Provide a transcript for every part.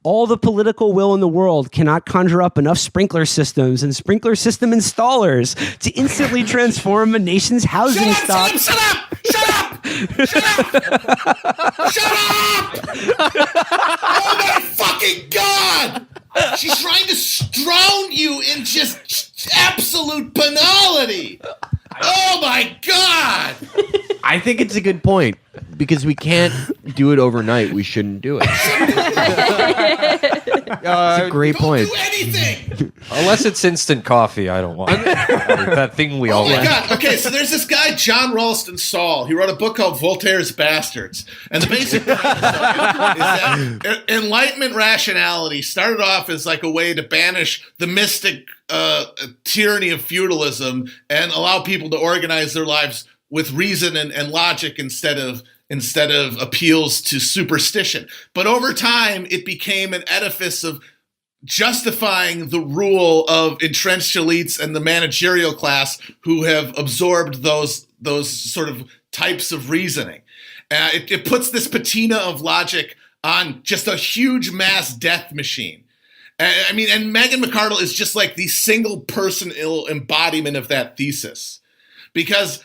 All the political will in the world cannot conjure up enough sprinkler systems and sprinkler system installers to instantly transform a nation's housing stock. Shut up! Shut up! Shut up! Shut up! Oh my fucking God! She's trying to drown you in just absolute banality. Oh my God! I think it's a good point because we can't do it overnight. We shouldn't do it. It's a great point. Don't do anything. Unless it's instant coffee, I don't want it. That thing we all Oh my like. God. Okay, so there's this guy, John Ralston Saul. He wrote a book called Voltaire's Bastards. And the basic point is that Enlightenment rationality started off as like a way to banish the mystic tyranny of feudalism and allow people to organize their lives with reason and logic instead of appeals to superstition. But over time, it became an edifice of justifying the rule of entrenched elites and the managerial class who have absorbed those sort of types of reasoning. It puts this patina of logic on just a huge mass death machine. I mean, and Meghan McArdle is just like the single person embodiment of that thesis, because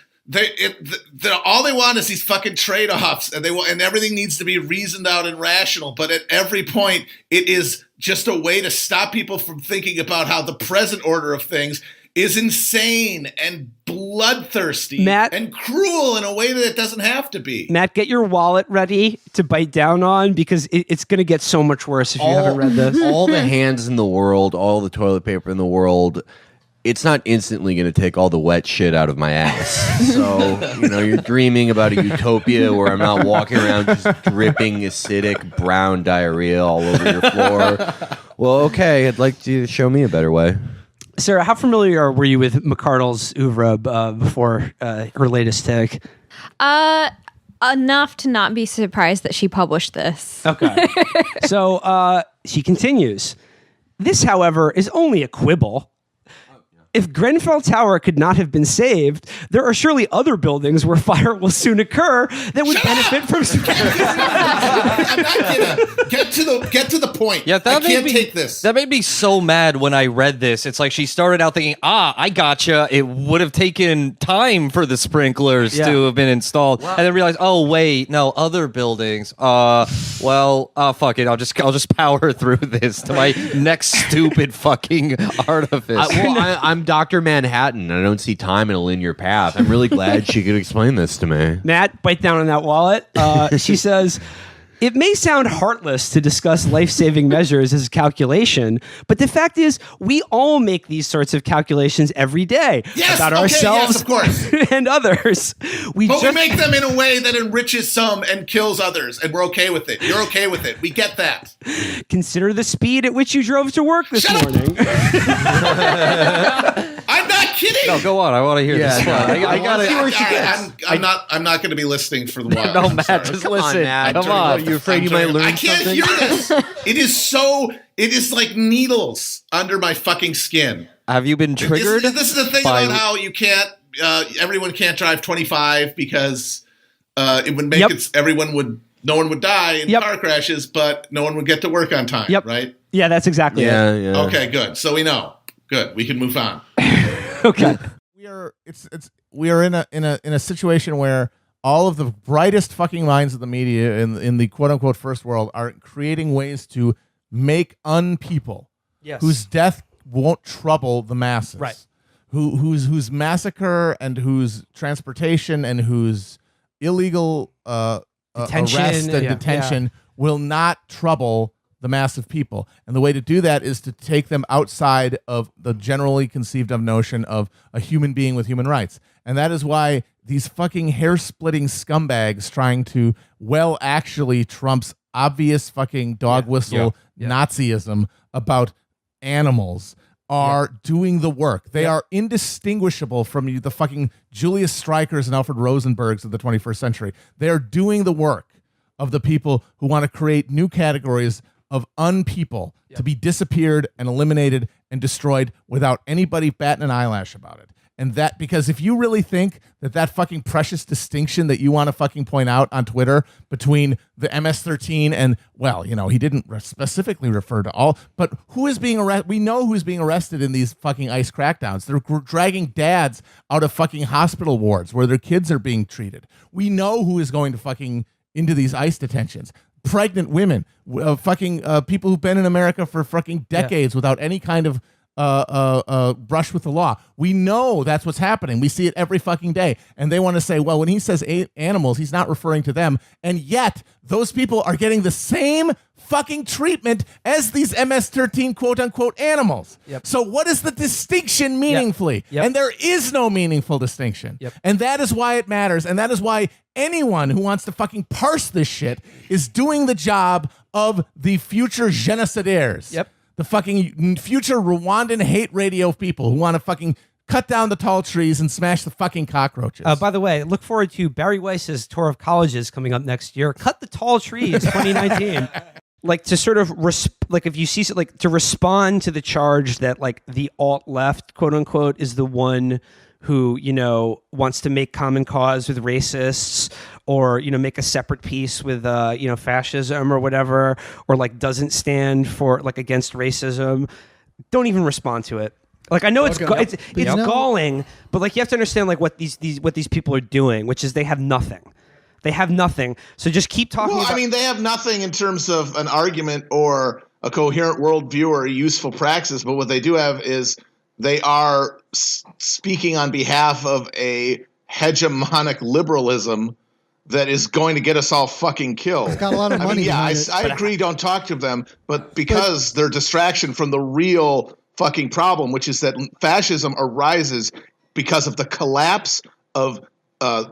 all they want is these fucking trade-offs, and everything needs to be reasoned out and rational. But at every point, it is just a way to stop people from thinking about how the present order of things is insane and bloodthirsty and cruel in a way that it doesn't have to be. Matt, get your wallet ready to bite down on, because it's going to get so much worse if you haven't read this. All the hands in the world, all the toilet paper in the world, it's not instantly going to take all the wet shit out of my ass. So, you're dreaming about a utopia where I'm not walking around just dripping acidic brown diarrhea all over your floor. Well, okay, I'd like you to show me a better way. Sarah, how familiar were you with McArdle's oeuvre before her latest take? Enough to not be surprised that she published this. Okay. So she continues. This, however, is only a quibble. If Grenfell Tower could not have been saved, there are surely other buildings where fire will soon occur that would benefit from. I'm not gonna get to the point. Yeah, I can't take this. That made me so mad when I read this. It's like she started out thinking, I gotcha. It would have taken time for the sprinklers to have been installed, and then realized, oh wait, no, other buildings. Fuck it. I'll just power through this to my next stupid fucking artifice. I'm Dr. Manhattan. I don't see time in a linear path. I'm really glad she could explain this to me. Matt, bite down on that wallet. She says, it may sound heartless to discuss life-saving measures as a calculation, but the fact is we all make these sorts of calculations every day about ourselves of course. and others. We make them in a way that enriches some and kills others, and we're okay with it. You're okay with it. We get that. Consider the speed at which you drove to work this morning. I'm not kidding. No, go on. I want to hear this. I gotta see where she gets. I'm not going to be listening for the while. No, Matt, just listen. Come on. Are you afraid you might learn I can't something? hear this. It is like needles under my fucking skin. Have you been triggered? This is the thing about how you can't. Everyone can't drive 25 because it would make no one would die in car crashes, but no one would get to work on time. Right? Yeah, that's exactly it. Yeah. Okay, good. So we know. Good. We can move on. Okay. We are in a situation where all of the brightest fucking minds of the media in the quote unquote first world are creating ways to make unpeople whose death won't trouble the masses. Right. Whose massacre and whose transportation and whose illegal detention, arrest and detention will not trouble the mass of people. And the way to do that is to take them outside of the generally conceived of notion of a human being with human rights. And that is why these fucking hair-splitting scumbags trying to actually Trump's obvious fucking dog whistle Nazism about animals are doing the work. They are indistinguishable from the fucking Julius Strikers and Alfred Rosenbergs of the 21st century. They are doing the work of the people who want to create new categories of unpeople to be disappeared and eliminated and destroyed without anybody batting an eyelash about it. And that, because if you really think that fucking precious distinction that you want to fucking point out on Twitter between the MS-13 and, well, you know, he didn't specifically refer to all, but who is being arrested? We know who's being arrested in these fucking ICE crackdowns. They're dragging dads out of fucking hospital wards where their kids are being treated. We know who is going to fucking into these ICE detentions. Pregnant women, people who've been in America for fucking decades without any kind of brush with the law. We know that's what's happening. We see it every fucking day. And they want to say, well, when he says animals, he's not referring to them. And yet those people are getting the same fucking treatment as these MS-13 quote unquote animals. Yep. So what is the distinction meaningfully? Yep. And there is no meaningful distinction. Yep. And that is why it matters. And that is why anyone who wants to fucking parse this shit is doing the job of the future genocidaires. Yep. The fucking future Rwandan hate radio people who want to fucking cut down the tall trees and smash the fucking cockroaches. By the way, look forward to Barry Weiss's tour of colleges coming up next year. Cut the tall trees 2019. Like to sort of like if you see like to respond to the charge that like the alt left quote unquote is the one who, you know, wants to make common cause with racists or, you know, make a separate peace with, you know, fascism or whatever, or like doesn't stand for like against racism. Don't even respond to it. Like I know it's galling, but like you have to understand like what these people are doing, which is they have nothing. They have nothing. So just keep talking. Well, I mean, they have nothing in terms of an argument or a coherent worldview or a useful praxis, but what they do have is they are speaking on behalf of a hegemonic liberalism that is going to get us all fucking killed. It's got a lot of money. I agree, don't talk to them, but because they're distraction from the real fucking problem, which is that fascism arises because of the collapse of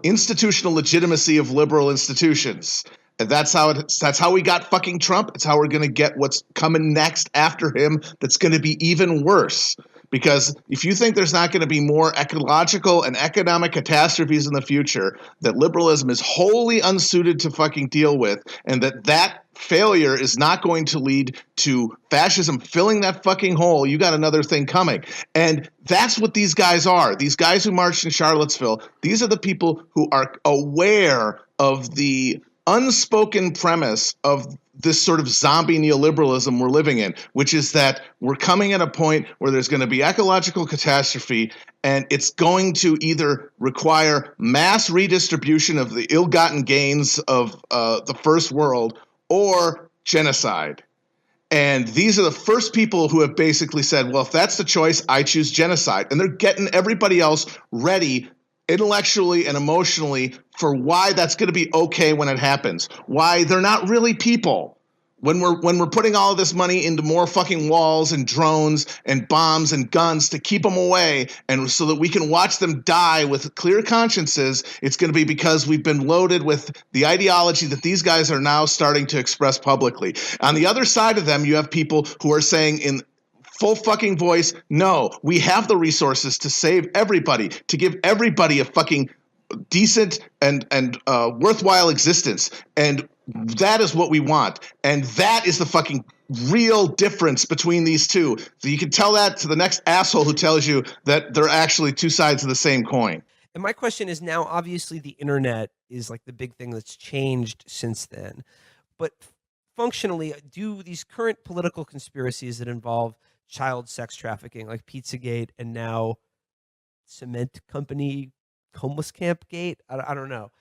institutional legitimacy of liberal institutions. And that's how we got fucking Trump. It's how we're going to get what's coming next after him that's going to be even worse. Because if you think there's not going to be more ecological and economic catastrophes in the future that liberalism is wholly unsuited to fucking deal with, and that failure is not going to lead to fascism filling that fucking hole, you got another thing coming. And that's what these guys are. These guys who marched in Charlottesville, these are the people who are aware of the unspoken premise of this sort of zombie neoliberalism we're living in, which is that we're coming at a point where there's going to be ecological catastrophe, and it's going to either require mass redistribution of the ill-gotten gains of the first world or genocide. And these are the first people who have basically said, well, if that's the choice, I choose genocide. And they're getting everybody else ready intellectually and emotionally for why that's going to be okay when it happens. Why they're not really people. When we're putting all of this money into more fucking walls and drones and bombs and guns to keep them away, and so that we can watch them die with clear consciences, it's going to be because we've been loaded with the ideology that these guys are now starting to express publicly. On the other side of them, you have people who are saying in full fucking voice, no, we have the resources to save everybody, to give everybody a fucking decent and worthwhile existence. And that is what we want. And that is the fucking real difference between these two. So you can tell that to the next asshole who tells you that they're actually two sides of the same coin. And my question is now, obviously the internet is like the big thing that's changed since then. But functionally, do these current political conspiracies that involve child sex trafficking, like Pizzagate and now cement company homeless camp gate, I don't know.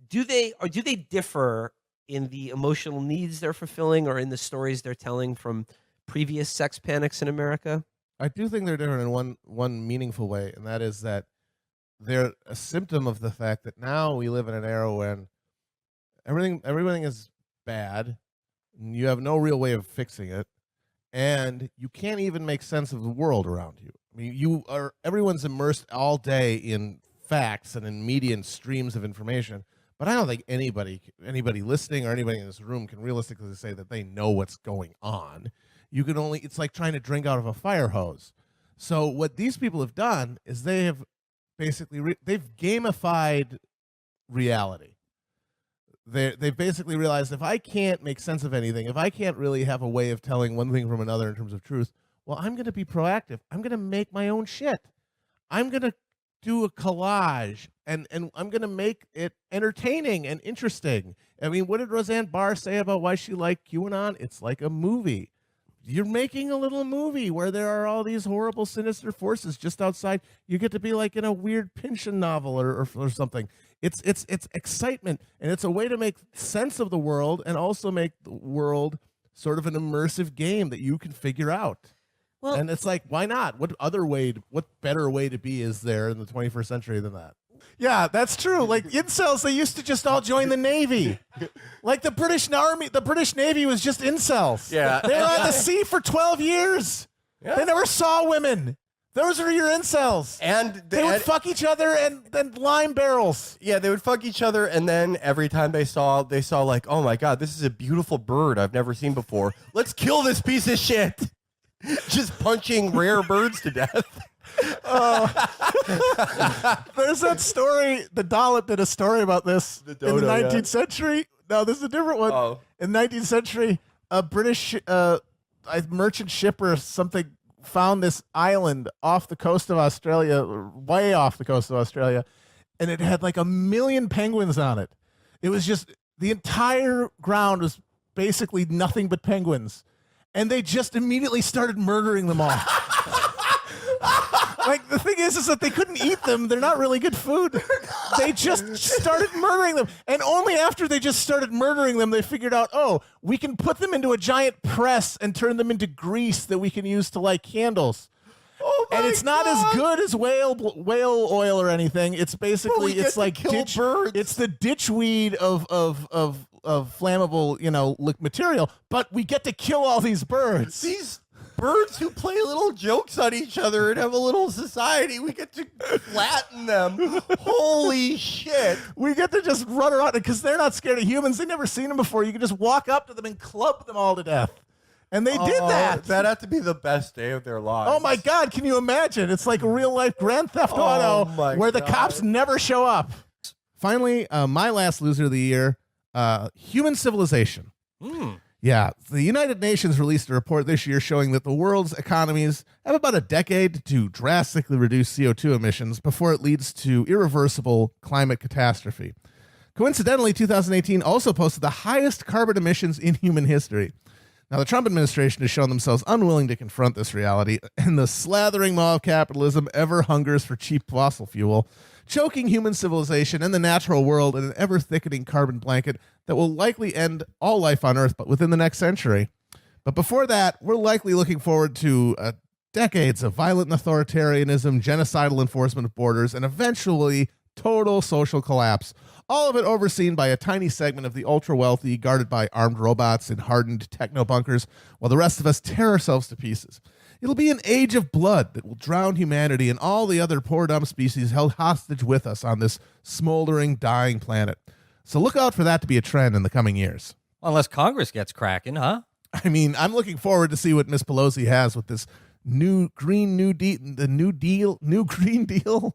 Do they differ in the emotional needs they're fulfilling or in the stories they're telling from previous sex panics in America? I do think they're different in one meaningful way, and that is that they're a symptom of the fact that now we live in an era when everything is bad, and you have no real way of fixing it, and you can't even make sense of the world around you. I mean, everyone's immersed all day in facts and in media and streams of information, but I don't think anybody listening or anybody in this room can realistically say that they know what's going on. It's like trying to drink out of a fire hose. So what these people have done is they have basically they've gamified reality. They've basically realized if I can't make sense of anything, if I can't really have a way of telling one thing from another in terms of truth, well, I'm going to be proactive. I'm going to make my own shit. I'm going to do a collage and I'm going to make it entertaining and interesting. I mean, what did Roseanne Barr say about why she liked QAnon? It's like a movie. You're making a little movie where there are all these horrible, sinister forces just outside. You get to be like in a weird Pynchon novel or something. It's excitement, and it's a way to make sense of the world and also make the world sort of an immersive game that you can figure out. Well, and it's like, why not? What better way to be is there in the 21st century than that? Yeah, that's true. Like incels, they used to just all join the Navy. Like the British Army, the British Navy was just incels. Yeah. They were on the sea for 12 years. Yeah. They never saw women. Those are your incels. And They would fuck each other and then lime barrels. yeah, they would fuck each other, and then every time they saw like, oh my god, this is a beautiful bird I've never seen before. Let's kill this piece of shit. Just punching rare birds to death. There's that story. The Dollop did a story about this in the dodo, 19th yeah. century. No, this is a different one. Oh. In the 19th century, a British merchant ship or something found this island off the coast of Australia, way off the coast of Australia, and it had like 1 million penguins on it. It was just the entire ground was basically nothing but penguins, and they just immediately started murdering them all. Like the thing is that they couldn't eat them. They're not really good food. They just started murdering them. And only after they just started murdering them, they figured out, oh, we can put them into a giant press and turn them into grease that we can use to light candles. Oh my And it's not as good as whale oil or anything. It's basically get it's to like kill birds. It's the ditchweed of flammable, material. But we get to kill all these birds. These birds who play little jokes on each other and have a little society, we get to flatten them. Holy shit. We get to just run around because they're not scared of humans. They've never seen them before. You can just walk up to them and club them all to death. And they did that. That had to be the best day of their lives. Oh my God, can you imagine? It's like a real life Grand Theft Oh Auto my where the God. cops never show up. Finally, my last loser of the year, human civilization. Yeah, the United Nations released a report this year showing that the world's economies have about a decade to drastically reduce CO2 emissions before it leads to irreversible climate catastrophe. Coincidentally, 2018 also posted the highest carbon emissions in human history. Now, the Trump administration has shown themselves unwilling to confront this reality, and the slathering maw of capitalism ever hungers for cheap fossil fuel, choking human civilization and the natural world in an ever-thickening carbon blanket that will likely end all life on Earth, but within the next century. But before that, we're likely looking forward to decades of violent authoritarianism, genocidal enforcement of borders, and eventually total social collapse, all of it overseen by a tiny segment of the ultra-wealthy, guarded by armed robots and hardened techno-bunkers, while the rest of us tear ourselves to pieces. It'll be an age of blood that will drown humanity and all the other poor dumb species held hostage with us on this smoldering, dying planet. So look out for that to be a trend in the coming years. Unless Congress gets cracking, huh? I mean, I'm looking forward to see what Miss Pelosi has with this New Green Deal committee? Green Deal,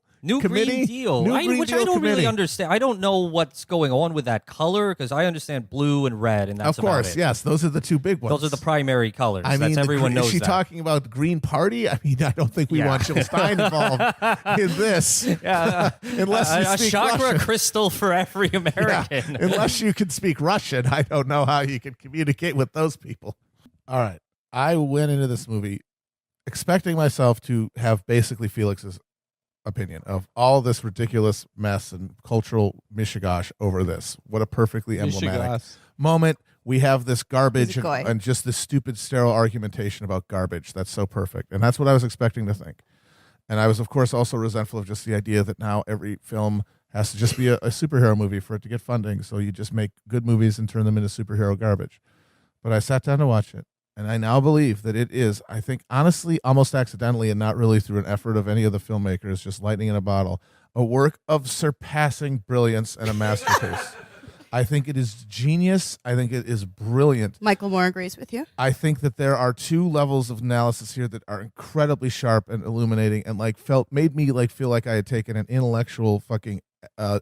which Deal I don't really committee. understand. I don't know what's going on with that color because I understand blue and red, and that's Of course, about it. yes, those are the two big ones. Those are the primary colors. I mean, everyone knows is she that. talking about the Green Party? I mean, I don't think we Yeah. want Jill Stein involved in this. Unless you a speak chakra Russian. crystal for every Yeah, American. unless you can speak Russian, I don't know how you can communicate with those people. All right. I went into this movie expecting myself to have basically Felix's opinion of all this ridiculous mess and cultural mishigash over this. What a perfectly emblematic moment. We have this garbage Music and just this stupid sterile argumentation about garbage. That's so perfect. And that's what I was expecting to think. And I was, of course, also resentful of just the idea that now every film has to just be a superhero movie for it to get funding. So you just make good movies and turn them into superhero garbage. But I sat down to watch it. And I now believe that it is, I think, honestly, almost accidentally and not really through an effort of any of the filmmakers, just lightning in a bottle, a work of surpassing brilliance and a masterpiece. I think it is genius. I think it is brilliant. Michael Moore agrees with you. I think that there are two levels of analysis here that are incredibly sharp and illuminating and made me feel like I had taken an intellectual fucking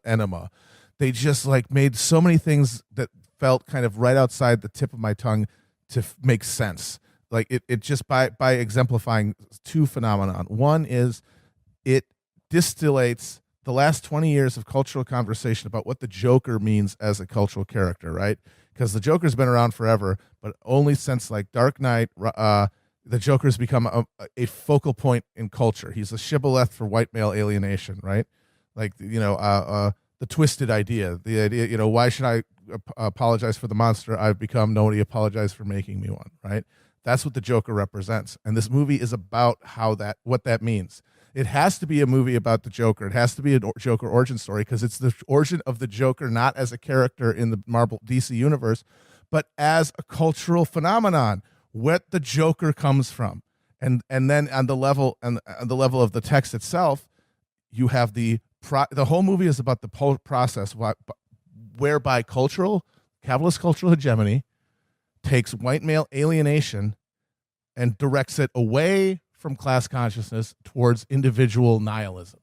enema. They just made so many things that felt kind of right outside the tip of my tongue to make sense. It just by exemplifying two phenomenon. One is it distillates the last 20 years of cultural conversation about what the Joker means as a cultural character, right? Because the Joker's been around forever, but only since like Dark Knight, the Joker's become a focal point in culture. He's a shibboleth for white male alienation, right? Like, the twisted idea, the idea, why should I apologize for the monster I've become? Nobody apologized for making me one, right? That's what the Joker represents. And this movie is about what that means. It has to be a movie about the Joker. It has to be a Joker origin story because it's the origin of the Joker, not as a character in the Marvel DC universe, but as a cultural phenomenon, what the Joker comes from. And then on the level of the text itself, you have the whole movie is about the process whereby capitalist cultural hegemony takes white male alienation and directs it away from class consciousness towards individual nihilism.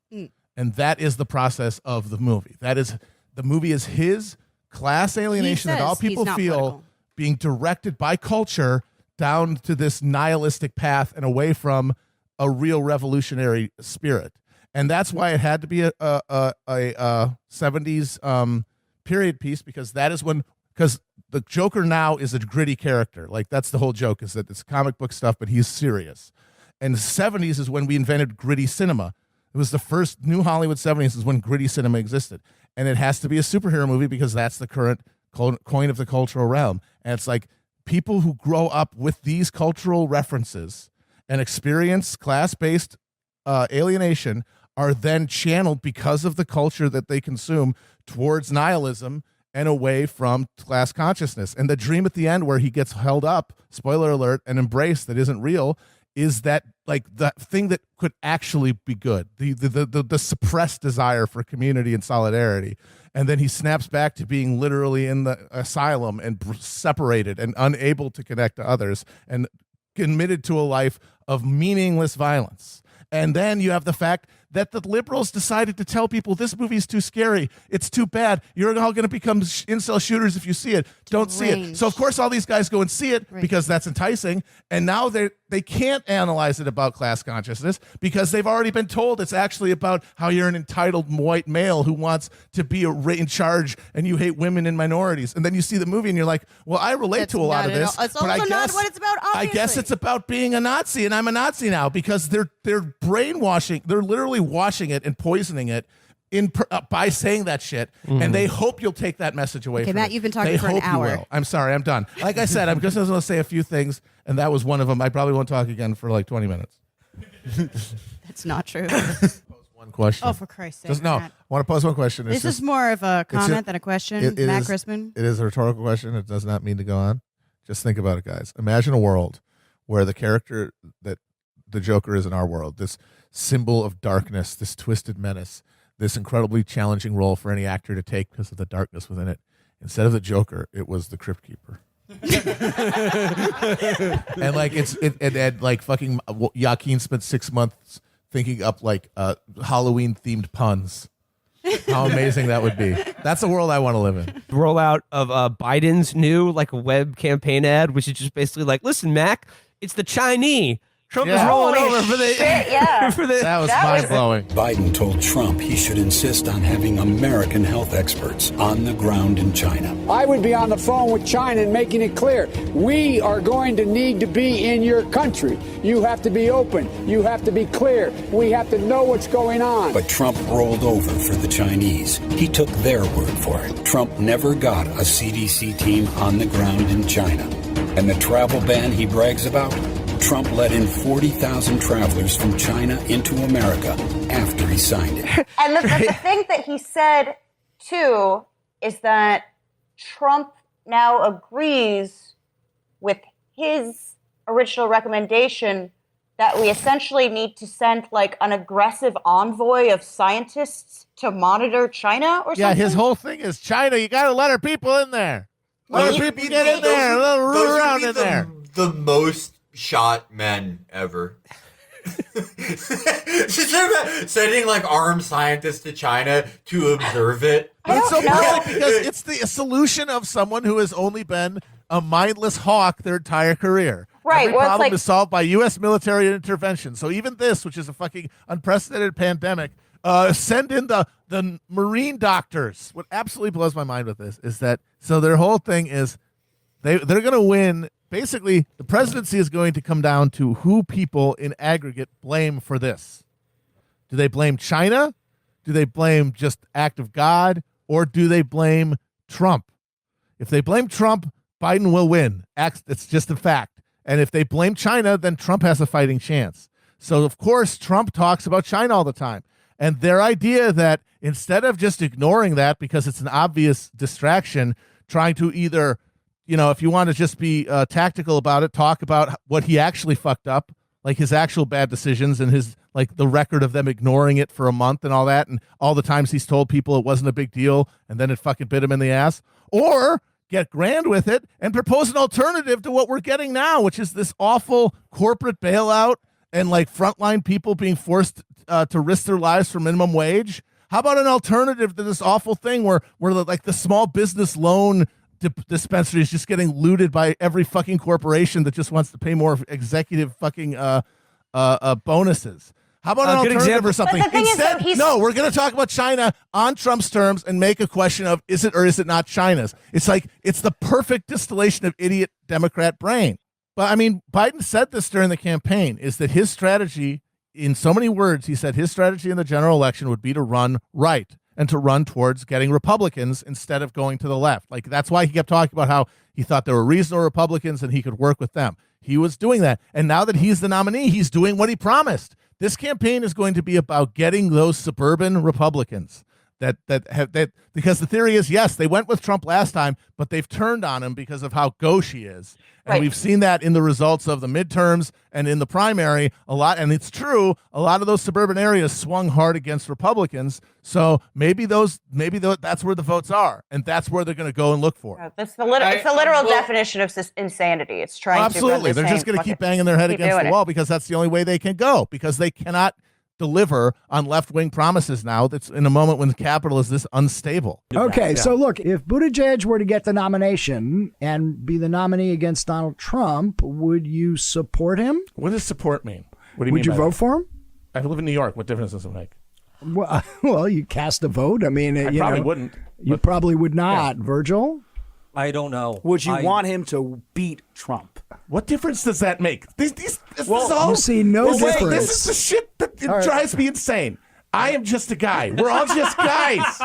And that is the process of the movie. The movie is his class alienation that all people feel political. Being directed by culture down to this nihilistic path and away from a real revolutionary spirit. And that's why it had to be a 70s period piece, because the Joker now is a gritty character. Like, that's the whole joke, is that it's comic book stuff, but he's serious. And the 70s is when we invented gritty cinema. It was the first new Hollywood 70s is when gritty cinema existed. And it has to be a superhero movie because that's the current coin of the cultural realm. And it's like people who grow up with these cultural references and experience class-based alienation are then channeled because of the culture that they consume towards nihilism and away from class consciousness. And the dream at the end where he gets held up, spoiler alert, and embraced that isn't real, is that like the thing that could actually be good, the suppressed desire for community and solidarity. And then he snaps back to being literally in the asylum and separated and unable to connect to others and committed to a life of meaningless violence. And then you have the fact that the liberals decided to tell people this movie is too scary. It's too bad. You're all going to become incel shooters if you see it. Don't see it. So, of course, all these guys go and see it because that's enticing. And now they can't analyze it about class consciousness because they've already been told it's actually about how you're an entitled white male who wants to be in charge and you hate women and minorities. And then you see the movie and you're like, well, I relate to a lot of this. It's also not what it's about, obviously. I guess it's about being a Nazi, and I'm a Nazi now because they're brainwashing. They're literally washing it and poisoning it by saying that shit, and they hope you'll take that message away from Matt, it. you've been talking They for an hope you hour. will. I'm sorry, I'm done. Like I said, I'm just going to say a few things, and that was one of them. I probably won't talk again for like 20 minutes. That's not true. One question. Oh, for Christ's sake. Just no. I Matt. want to pose one question. This is more of a comment than a question. it Matt is- Crispin. It is a rhetorical question. It does not mean to go on. Just think about it, guys. Imagine a world where the character that the Joker is in our world, this symbol of darkness, this twisted menace, this incredibly challenging role for any actor to take because of the darkness within it. Instead of the Joker, it was the Crypt Keeper. And like and like fucking Joaquin spent 6 months thinking up like Halloween themed puns. How amazing that would be. That's the world I want to live in. Rollout of Biden's new like web campaign ad, which is just basically like, listen, Mac, it's the Chinese. Trump is rolling over for the for the. That was mind-blowing. Biden told Trump he should insist on having American health experts on the ground in China. I would be on the phone with China and making it clear, we are going to need to be in your country. You have to be open. You have to be clear. We have to know what's going on. But Trump rolled over for the Chinese. He took their word for it. Trump never got a CDC team on the ground in China. And the travel ban he brags about? Trump let in 40,000 travelers from China into America after he signed it. And the thing that he said, too, is that Trump now agrees with his original recommendation that we essentially need to send like an aggressive envoy of scientists to monitor China or something. Yeah, his whole thing is China. You got to let our people in there. Let our people get in there. Let them root around in there. The most shot men ever. Sending like armed scientists to China to observe it. But it's so brilliant because it's the solution of someone who has only been a mindless hawk their entire career. Right. Every Well, problem it's is solved by U.S. military intervention. So even this, which is a fucking unprecedented pandemic, Send in the Marine doctors. What absolutely blows my mind with this is that so their whole thing is they're going to win. Basically, the presidency is going to come down to who people in aggregate blame for this. Do they blame China? Do they blame just act of God? Or do they blame Trump? If they blame Trump, Biden will win. It's just a fact. And if they blame China, then Trump has a fighting chance. So, of course, Trump talks about China all the time. And their idea that instead of just ignoring that because it's an obvious distraction, trying to either, if you want to just be tactical about it, talk about what he actually fucked up, like his actual bad decisions and his the record of them ignoring it for a month and all that, and all the times he's told people it wasn't a big deal, and then it fucking bit him in the ass, or get grand with it and propose an alternative to what we're getting now, which is this awful corporate bailout and frontline people being forced to risk their lives for minimum wage. How about an alternative to this awful thing where the small business loan dispensary is just getting looted by every fucking corporation that just wants to pay more executive fucking bonuses? How about an alternative or something? Instead, no, we're going to talk about China on Trump's terms and make a question of is it or is it not China's? It's it's the perfect distillation of idiot Democrat brain. But I mean, Biden said this during the campaign, is that his strategy, in so many words, he said his strategy in the general election would be to run right and to run towards getting Republicans instead of going to the left. That's why he kept talking about how he thought there were reasonable Republicans and he could work with them. He was doing that. And now that he's the nominee, he's doing what he promised. This campaign is going to be about getting those suburban Republicans that because the theory is, yes, they went with Trump last time, but they've turned on him because of how gauche he is. And Right. we've seen that in the results of the midterms and in the primary a lot. And it's true, a lot of those suburban areas swung hard against Republicans. So maybe that's where the votes are, and that's where they're going to go and look for. That's it's the literal definition of insanity. It's trying Absolutely. to They're just going to keep banging their head against the wall because that's the only way they can go, because they cannot deliver on left-wing promises now. That's in a moment when capital is this unstable. Okay, so look, if Buttigieg were to get the nomination and be the nominee against Donald Trump, would you support him? What does support mean? What do you would mean you by vote that? for him? I live in New York. What difference does it make? Well, you cast a vote. I mean, I probably wouldn't. You probably would not, Virgil. I don't know. Would you want him to beat Trump? What difference does that make? This is you see no difference. This is the shit that drives me insane. I am just a guy. We're all just guys.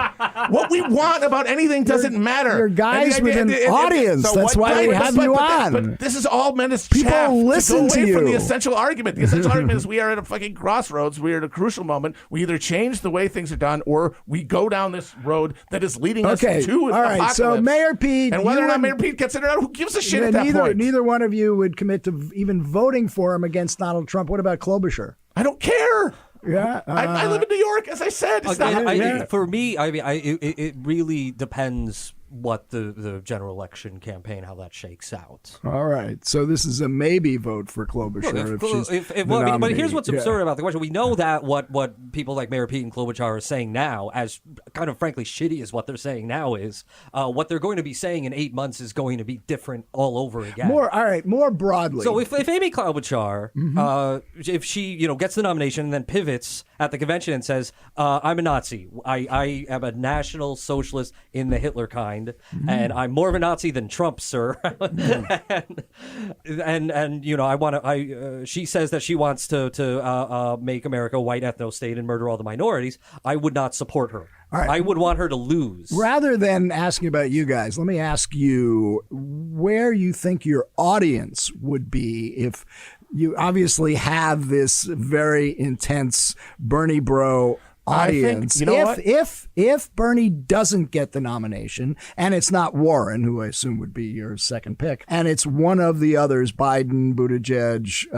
What we want about anything doesn't matter. You're guys with an audience. That's why we have you on. But this is all meant as People chaff listen to go away to from the you. essential argument. The essential argument is we are at a fucking crossroads. We are at a crucial moment. We either change the way things are done or we go down this road that is leading us to all right. apocalypse. So Mayor Pete, and whether or not Mayor Pete gets it or not, who gives a shit at that point? Neither one of you would commit to even voting for him against Donald Trump. What about Klobuchar? I don't care. Yeah, I live in New York, as I said. For me, I mean, it really depends what the general election campaign, how that shakes out. All right, so this is a maybe vote for Klobuchar. But here's what's absurd about the question: we know that what people like Mayor Pete and Klobuchar are saying now, as kind of frankly shitty as what they're saying now is, what they're going to be saying in 8 months is going to be different all over again. More broadly. So if Amy Klobuchar, if she gets the nomination and then pivots at the convention and says, "I'm a Nazi. I am a National Socialist in the Hitler kind." And I'm more of a Nazi than Trump, sir. and I want to. She says that she wants to make America a white ethno state and murder all the minorities. I would not support her. Right. I would want her to lose. Rather than asking about you guys, let me ask you where you think your audience would be if you obviously have this very intense Bernie bro audience. I think, if Bernie doesn't get the nomination, and it's not Warren, who I assume would be your second pick, and it's one of the others, Biden, Buttigieg,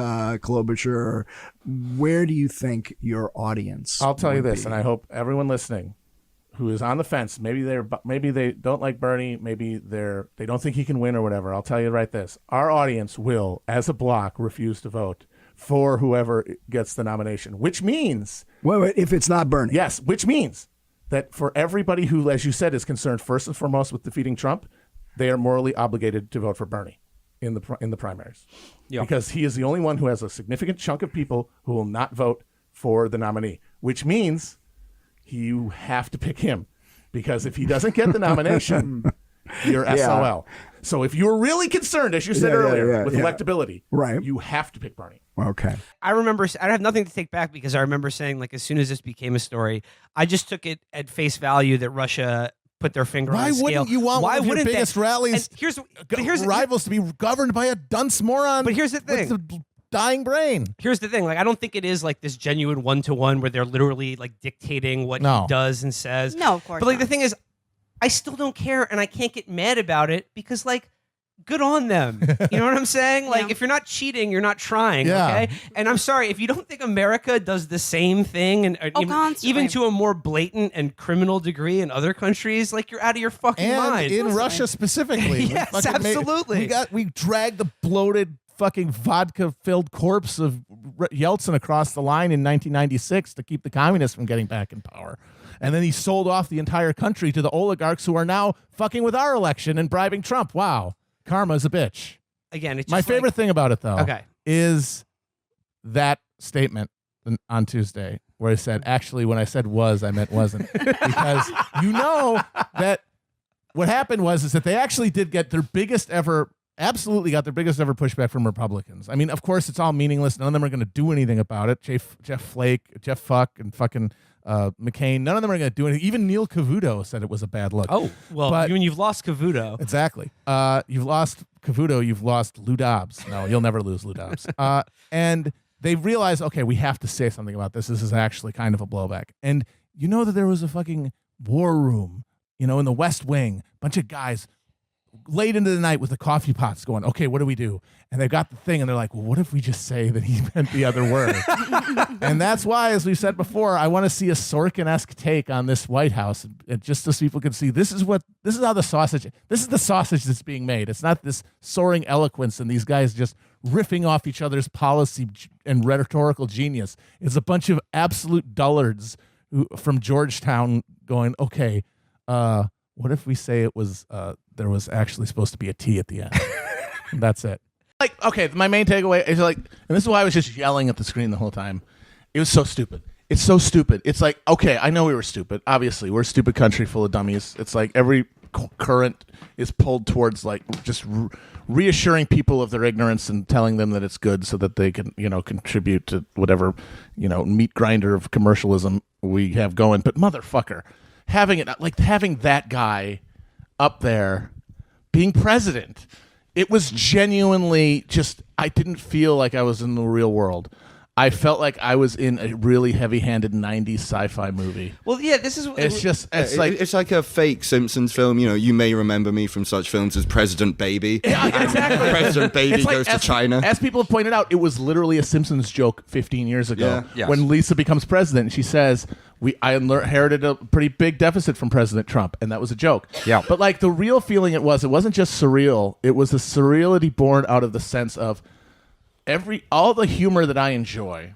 Klobuchar, where do you think your audience? I'll tell you would this, be? and I hope everyone listening who is on the fence, maybe they don't like Bernie, maybe they don't think he can win or whatever. I'll tell you right this: our audience will, as a block, refuse to vote for whoever gets the nomination, which means... Wait, if it's not Bernie. Yes, which means that for everybody who, as you said, is concerned first and foremost with defeating Trump, they are morally obligated to vote for Bernie in the primaries. Yeah. Because he is the only one who has a significant chunk of people who will not vote for the nominee, which means you have to pick him. Because if he doesn't get the nomination, you're SOL. So if you're really concerned, as you said earlier, with electability, you have to pick Bernie. Okay. I remember, I have nothing to take back because I remember saying, like, as soon as this became a story, I just took it at face value that Russia put their finger on the scale. Why wouldn't you want one of your biggest rallies rivals to be governed by a dunce moron? But here's the thing. With the dying brain. Here's the thing. Like, I don't think it is like this genuine one-to-one where they're literally like dictating what he does and says. No, of course But like not. the thing is, I still don't care and I can't get mad about it because like, good on them. You know what I'm saying? Like, if you're not cheating, you're not trying. Yeah. Okay. And I'm sorry if you don't think America does the same thing, and even to a more blatant and criminal degree in other countries, like you're out of your fucking mind. In Russia specifically. Yes, absolutely. We dragged the bloated fucking vodka-filled corpse of Yeltsin across the line in 1996 to keep the communists from getting back in power. And then he sold off the entire country to the oligarchs who are now fucking with our election and bribing Trump. Wow. Karma's a bitch. Again, it's my just favorite thing about it, though, is that statement on Tuesday where he said, actually, when I said was, I meant wasn't. Because you know that what happened was that they actually did get their biggest ever pushback from Republicans. I mean, of course, it's all meaningless. None of them are going to do anything about it. Jeff Flake, Jeff Fuck, and fucking McCain, none of them are going to do anything. Even Neil Cavuto said it was a bad look. Oh, well, when you've lost Cavuto. Exactly. You've lost Cavuto, you've lost Lou Dobbs. No, you'll never lose Lou Dobbs. And they realized, okay, we have to say something about this. This is actually kind of a blowback. And you know that there was a fucking war room, in the West Wing, bunch of guys late into the night with the coffee pots going, okay, what do we do? And they've got the thing and they're like, well, what if we just say that he meant the other word? And that's why, as we've said before, I want to see a Sorkin-esque take on this White House, and just so people can see this is the sausage that's being made. It's not this soaring eloquence and these guys just riffing off each other's policy and rhetorical genius. It's a bunch of absolute dullards from Georgetown going, okay, what if we say it was there was actually supposed to be a T at the end? That's it. Like, okay, my main takeaway is like, and this is why I was just yelling at the screen the whole time. It was so stupid. It's so stupid. It's like, okay, I know we were stupid. Obviously, we're a stupid country full of dummies. It's like every current is pulled towards like just reassuring people of their ignorance and telling them that it's good so that they can, contribute to whatever, meat grinder of commercialism we have going. But motherfucker, having that guy up there being president, it was genuinely just, I didn't feel like I was in the real world. I felt like I was in a really heavy-handed 90s sci-fi movie. Well, yeah, this is... It's like a fake Simpsons film. You may remember me from such films as President Baby. Yeah, exactly. President Baby goes to China. As people have pointed out, it was literally a Simpsons joke 15 years ago. Yeah. Yes. When Lisa becomes president, and she says, I inherited a pretty big deficit from President Trump, and that was a joke. Yeah. But like the real feeling it wasn't just surreal. It was a surreality born out of the sense of all the humor that I enjoy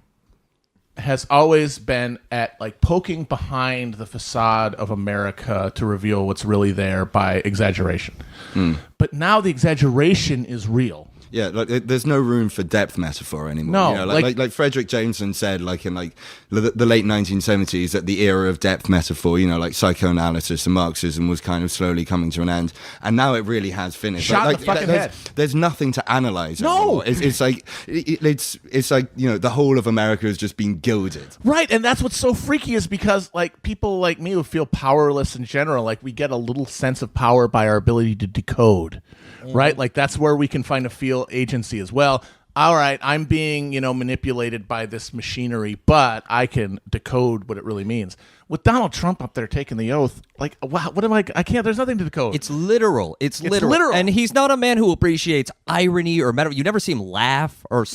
has always been at like poking behind the facade of America to reveal what's really there by exaggeration. But now the exaggeration is real. Yeah, like there's no room for depth metaphor anymore. No, like Frederick Jameson said, like in like the late 1970s, that the era of depth metaphor, like psychoanalysis and Marxism was kind of slowly coming to an end, and now it really has finished. Shot the fucking head. There's nothing to analyze. No, anymore. It's like the whole of America has just been gilded. Right, and that's what's so freaky is because like people like me who feel powerless in general, like we get a little sense of power by our ability to decode. Right? Like that's where we can feel agency as well. All right, I'm being, manipulated by this machinery, but I can decode what it really means. With Donald Trump up there taking the oath, like, wow, what am I can't, there's nothing to decode. It's literal. It's literal. And he's not a man who appreciates irony or metaphor. You never see him laugh or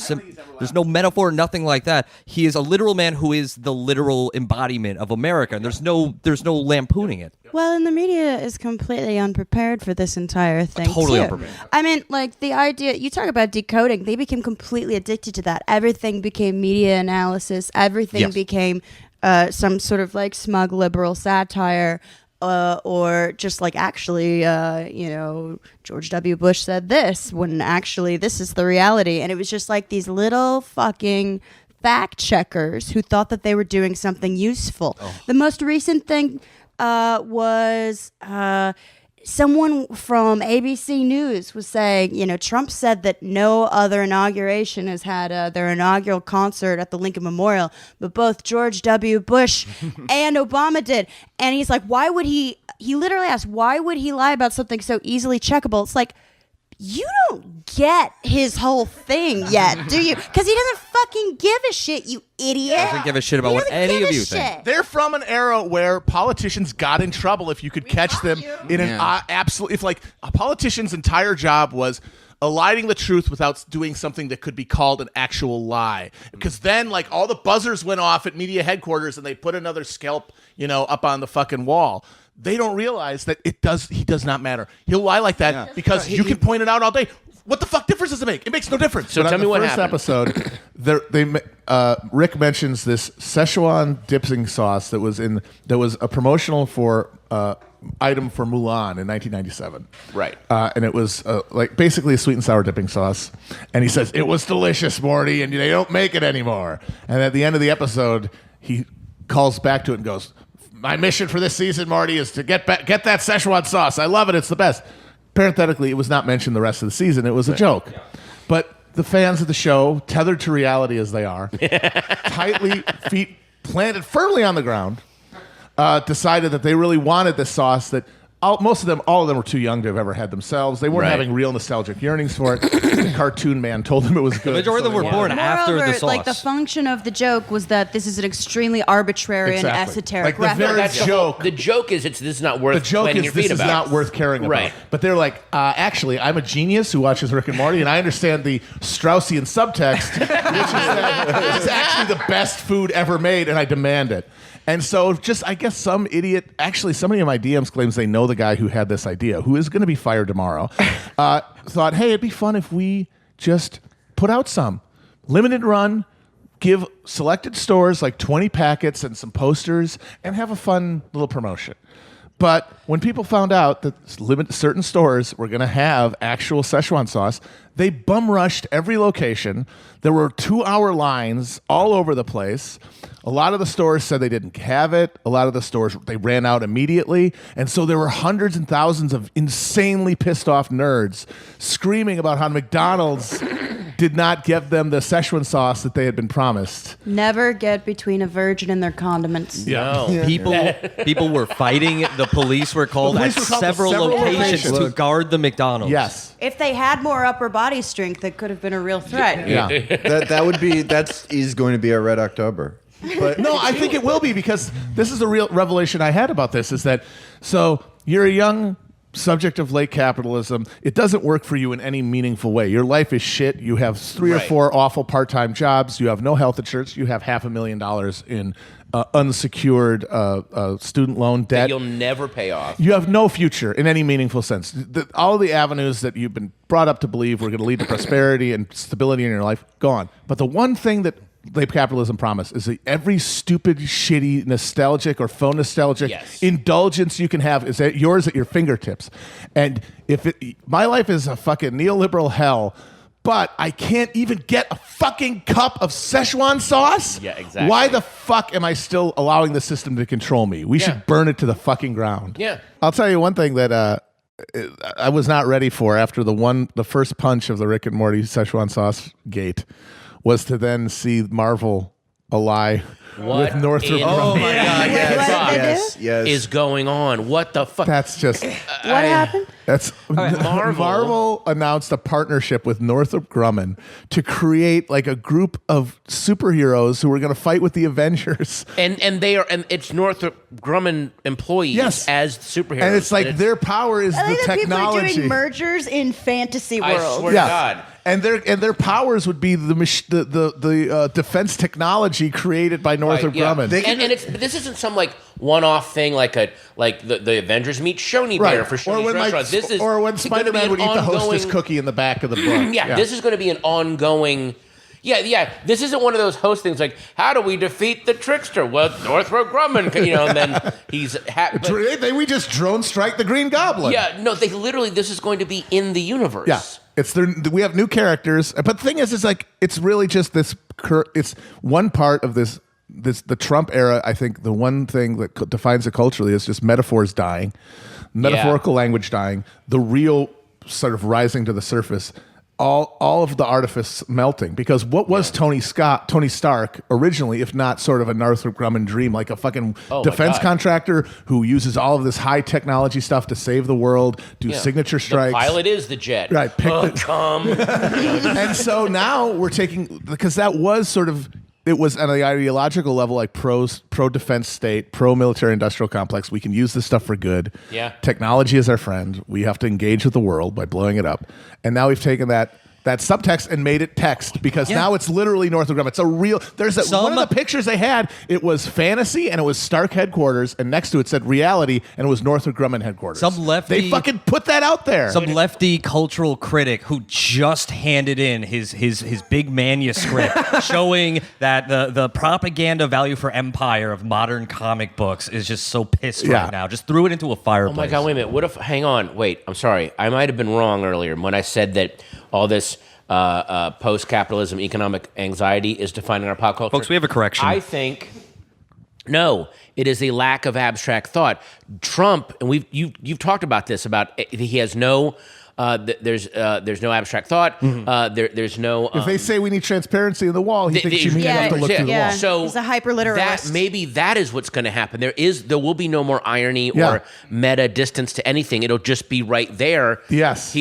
there's no metaphor, nothing like that. He is a literal man who is the literal embodiment of America, and there's no lampooning it. Well, and the media is completely unprepared for this entire thing. Totally too. unprepared. I mean, like the idea, you talk about decoding, they became completely addicted to that. Everything became media analysis. Everything became some sort of like smug liberal satire. Or just like actually, George W. Bush said this when actually this is the reality. And it was just like these little fucking fact checkers who thought that they were doing something useful. The most recent thing was someone from ABC News was saying, Trump said that no other inauguration has had their inaugural concert at the Lincoln Memorial, but both George W. Bush and Obama did. And he's like, why would he literally asked, why would he lie about something so easily checkable? It's like, you don't get his whole thing yet, do you? Because he doesn't fucking give a shit, you idiot. Doesn't give a shit about what any of you think. They're from an era where politicians got in trouble if you could catch them in an absolute. If like a politician's entire job was eliding the truth without doing something that could be called an actual lie, because then like all the buzzers went off at media headquarters and they put another scalp, up on the fucking wall. They don't realize that he does not matter. He'll lie like that because you can point it out all day. What the fuck difference does it make? It makes no difference. So tell me what happened. Episode, Rick mentions this Szechuan dipping sauce that was a promotional for item for Mulan in 1997. Right. And it was like basically a sweet and sour dipping sauce. And he says, it was delicious, Morty, and they don't make it anymore. And at the end of the episode, he calls back to it and goes, my mission for this season, Morty, is to get that Szechuan sauce. I love it. It's the best. Parenthetically, it was not mentioned the rest of the season. It was a joke. Yeah. But the fans of the show, tethered to reality as they are, tightly, feet planted firmly on the ground, decided that they really wanted this sauce that all of them were too young to have ever had themselves. They weren't having real nostalgic yearnings for it. The cartoon man told them it was good. The majority of them were born after the sauce. Like the function of the joke was that this is an extremely arbitrary and esoteric like the reference. very joke. The joke is this is not worth planting your feet about. This is not worth caring about. Right. But they're like, actually, I'm a genius who watches Rick and Morty, and I understand the Straussian subtext, which is that it's actually the best food ever made, and I demand it. And so I guess some idiot, actually somebody in my DMs claims they know the guy who had this idea, who is going to be fired tomorrow, thought, hey, it'd be fun if we just put out some limited run, give selected stores like 20 packets and some posters, and have a fun little promotion. But when people found out that certain stores were going to have actual Szechuan sauce, they bum rushed every location. There were 2-hour lines all over the place. A lot of the stores said they didn't have it. A lot of the stores, they ran out immediately. And so there were hundreds and thousands of insanely pissed off nerds screaming about how McDonald's did not give them the Szechuan sauce that they had been promised. Never get between a virgin and their condiments. No. People were fighting. The police were called at several locations to guard the McDonald's. Yes. If they had more upper body strength, that could have been a real threat. Yeah. that is going to be a Red October. But no, I think it will be, because this is a real revelation I had about this, is that, so you're a young subject of late capitalism. It doesn't work for you in any meaningful way. Your life is shit. You have 3 or 4 awful part-time jobs. You have no health insurance. You have $500,000 in unsecured student loan debt that you'll never pay off. You have no future in any meaningful sense. All the avenues that you've been brought up to believe were going to lead to prosperity and stability in your life, gone. But the one thing that late capitalism promise is that every stupid, shitty, nostalgic or faux nostalgic indulgence you can have is at yours at your fingertips. And my life is a fucking neoliberal hell, but I can't even get a fucking cup of Szechuan sauce? Yeah, exactly. Why the fuck am I still allowing the system to control me? We should burn it to the fucking ground. Yeah. I'll tell you one thing that I was not ready for after the first punch of the Rick and Morty Szechuan sauce gate was to then see Marvel ally with Northrop Grumman. Oh my God! Yes. Is going on? What the fuck? That's just what happened? That's Marvel announced a partnership with Northrop Grumman to create like a group of superheroes who were going to fight with the Avengers. And it's Northrop Grumman employees as superheroes. And it's like their power is the technology. People are doing mergers in fantasy world. I swear to God. And their powers would be the defense technology created by Northrop Grumman. And this isn't some like one-off thing like the Avengers meet Shoney Bear for Shoney's restaurant. Or when Spider-Man would eat the Hostess cookie in the back of the book. This is going to be an ongoing. Yeah. This isn't one of those host things like, how do we defeat the trickster? Well, Northrop Grumman, and then he's... we just drone strike the Green Goblin. Yeah, no, they literally, this is going to be in the universe. Yeah. We have new characters. But the thing is, it's really just this... It's one part of this the Trump era. I think the one thing that defines it culturally is just metaphors dying, metaphorical language dying, the real sort of rising to the surface, all of the artifice melting. Because what was Tony Stark originally, if not sort of a Northrop Grumman dream, like a fucking defense contractor who uses all of this high technology stuff to save the world, do signature strikes. The pilot is the jet. Right. Come. And so now we're taking, because that was sort of, it was on the ideological level, like pro-defense state, pro-military industrial complex. We can use this stuff for good. Yeah. Technology is our friend. We have to engage with the world by blowing it up. And now we've taken that subtext and made it text, because now it's literally Northrop Grumman. It's a real... one of the pictures they had, it was fantasy and it was Stark headquarters, and next to it said reality and it was Northrop Grumman headquarters. They fucking put that out there. Some lefty cultural critic who just handed in his big manuscript showing that the propaganda value for empire of modern comic books is just so pissed right now. Just threw it into a fireplace. Oh my God, wait a minute. What if... Hang on. Wait, I'm sorry. I might have been wrong earlier when I said that all this post-capitalism economic anxiety is defining our pop culture. Folks, we have a correction. I think, no, it is a lack of abstract thought. Trump, and you've talked about this, about he has no... there's no abstract thought. There's no... if they say we need transparency in the wall, he thinks you mean you have to look through the wall. So he's a hyper-literalist. Maybe that is what's going to happen. There will be no more irony or meta distance to anything. It'll just be right there. Yes.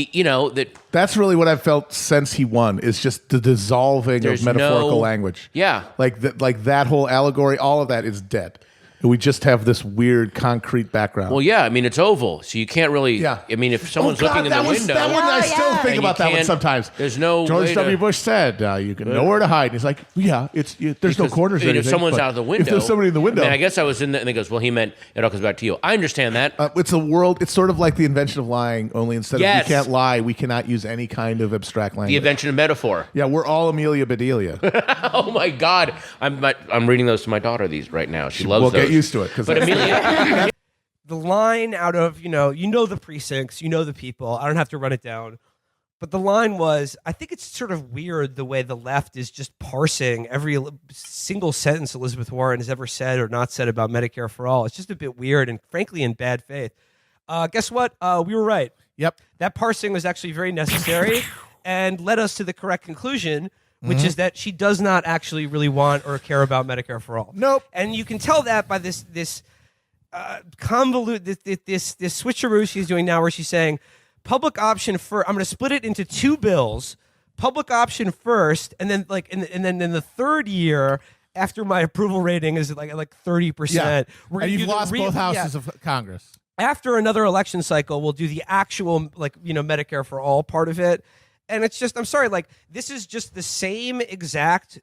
That's really what I've felt since he won, is just the dissolving of metaphorical language. Yeah. Like that whole allegory, all of that is dead. We just have this weird concrete background. Well, yeah, I mean, it's oval, so you can't really... Yeah. I mean, if someone's looking in the window... That one, I still think about that one sometimes. There's no George W. Bush said, you can nowhere to hide. And he's like, there's no corners or anything. If someone's out of the window... If there's somebody in the window... I mean, I guess I was in there, and he goes, well, he meant it all comes back to you. I understand that. It's a world... It's sort of like the invention of lying, only instead of we can't lie, we cannot use any kind of abstract language. The invention of metaphor. Yeah, we're all Amelia Bedelia. Oh, my God. I'm reading those to my daughter right now. She loves those. We'll get used to it. But Amelia... The line out of, you know the precincts, you know the people. I don't have to run it down. But the line was, I think it's sort of weird the way the left is just parsing every single sentence Elizabeth Warren has ever said or not said about Medicare for all. It's just a bit weird and frankly in bad faith. Guess what? We were right. Yep. That parsing was actually very necessary and led us to the correct conclusion, which is that she does not actually really want or care about Medicare for all. Nope. And you can tell that by this this switcheroo she's doing now, where she's saying public option first. I'm going to split it into two bills: public option first, and then and then in the third year after my approval rating is like 30%. Yeah. And you've lost both houses of Congress. After another election cycle, we'll do the actual Medicare for all part of it. And it's just, I'm sorry, this is just the same exact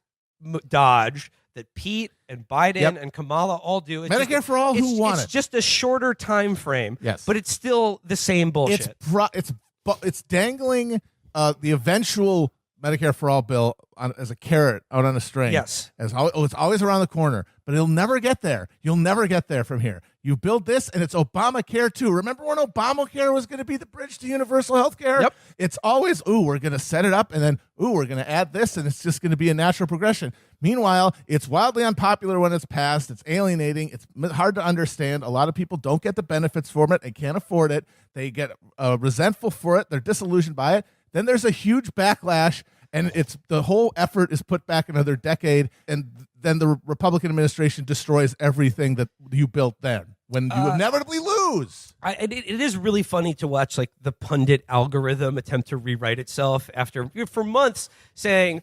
dodge that Pete and Biden and Kamala all do. It's Medicare for all, who want it? It's just a shorter time frame. Yes. But it's still the same bullshit. It's dangling the eventual Medicare for all bill as a carrot out on a string. Yes. It's always around the corner, but it'll never get there. You'll never get there from here. You build this, and it's Obamacare too. Remember when Obamacare was going to be the bridge to universal health care? Yep. It's always, we're going to set it up, and then, we're going to add this, and it's just going to be a natural progression. Meanwhile, it's wildly unpopular when it's passed. It's alienating. It's hard to understand. A lot of people don't get the benefits from it. They can't afford it. They get resentful for it. They're disillusioned by it. Then there's a huge backlash, and the whole effort is put back another decade, and then the Republican administration destroys everything that you built then, when you inevitably lose. It is really funny to watch the pundit algorithm attempt to rewrite itself after, for months, saying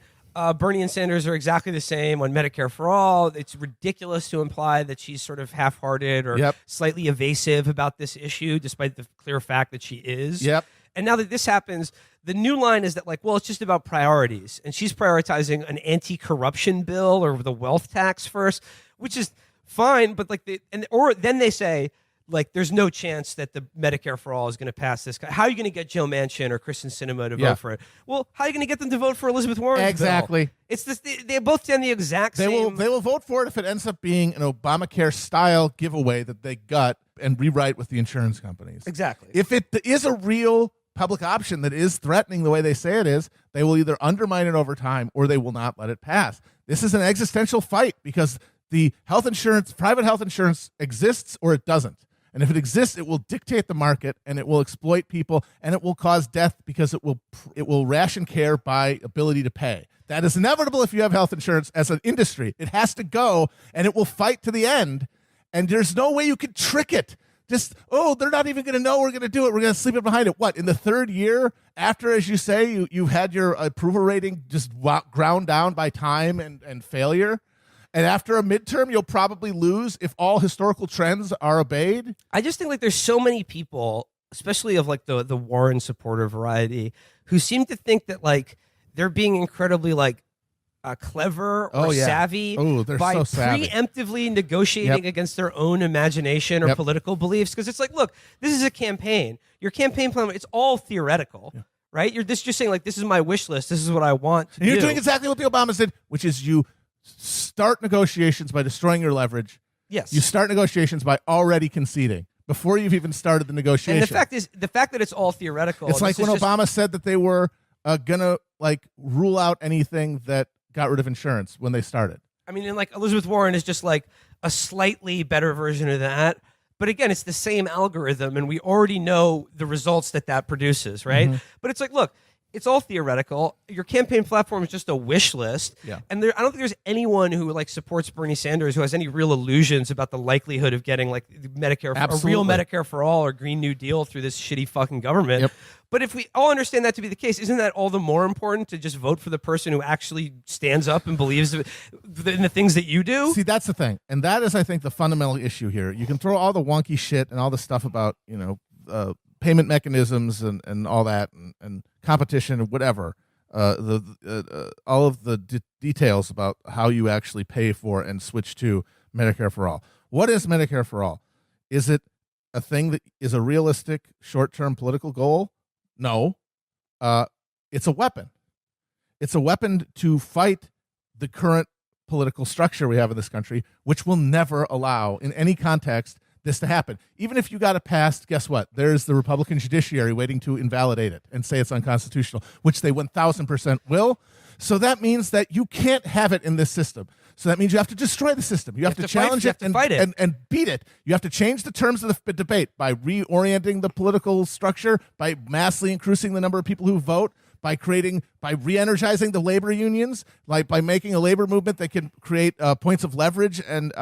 Bernie and Sanders are exactly the same on Medicare for all. It's ridiculous to imply that she's sort of half-hearted or slightly evasive about this issue, despite the clear fact that she is. Yep. And now that this happens, the new line is that it's just about priorities. And she's prioritizing an anti-corruption bill or the wealth tax first, which is fine. But then they say, like there's no chance that the Medicare for All is going to pass this. How are you going to get Joe Manchin or Kristen Sinema to vote for it? Well, how are you going to get them to vote for Elizabeth Warren's Exactly. bill? It's this. They both stand the exact same. They will vote for it if it ends up being an Obamacare style giveaway that they gut and rewrite with the insurance companies. Exactly. If it is a real public option that is threatening the way they say it is, they will either undermine it over time or they will not let it pass. This is an existential fight because the health insurance, private health insurance exists or it doesn't. And if it exists, it will dictate the market and it will exploit people and it will cause death because it will ration care by ability to pay. That is inevitable if you have health insurance as an industry. It has to go and it will fight to the end. And there's no way you can trick it. Just, they're not even going to know we're going to do it. We're going to sleep it behind it. What, in the third year after, as you say, you've had your approval rating just ground down by time and failure? And after a midterm, you'll probably lose if all historical trends are obeyed? I just think like there's so many people, especially of like the Warren supporter variety, who seem to think that like they're being incredibly like clever or savvy by so savvy. preemptively negotiating against their own imagination or political beliefs. Because it's like, look, this is a campaign. Your campaign plan, it's all theoretical, right? You're just saying like, this is my wish list. This is what I want to and do. You're doing exactly what the Obamas did, which is you start negotiations by destroying your leverage. Yes. You start negotiations by already conceding before you've even started the negotiation. And the fact that it's all theoretical. It's like when Obama said that they were gonna like rule out anything that got rid of insurance when they started. I mean, and like Elizabeth Warren is just like a slightly better version of that. But again, it's the same algorithm, and we already know the results that produces, right? Mm-hmm. But it's like, look, it's all theoretical. Your campaign platform is just a wish list. Yeah. And I don't think there's anyone who like supports Bernie Sanders who has any real illusions about the likelihood of getting like Medicare, a real Medicare for all or Green New Deal through this shitty fucking government. Yep. But if we all understand that to be the case, isn't that all the more important to just vote for the person who actually stands up and believes in the things that you do? See, that's the thing. And that is, I think, the fundamental issue here. You can throw all the wonky shit and all the stuff about, payment mechanisms and all that and competition and whatever, all of the details about how you actually pay for and switch to Medicare for all. What is Medicare for all? Is it a thing that is a realistic short-term political goal? No. It's a weapon. It's a weapon to fight the current political structure we have in this country, which will never allow, in any context, this to happen. Even if you got it passed, guess what? There's the Republican judiciary waiting to invalidate it and say it's unconstitutional, which they 1,000% will. So that means that you can't have it in this system. So that means you have to destroy the system. You have to challenge it and beat it. You have to change the terms of the debate by reorienting the political structure, by massively increasing the number of people who vote, by re-energizing the labor unions, like by making a labor movement that can create points of leverage and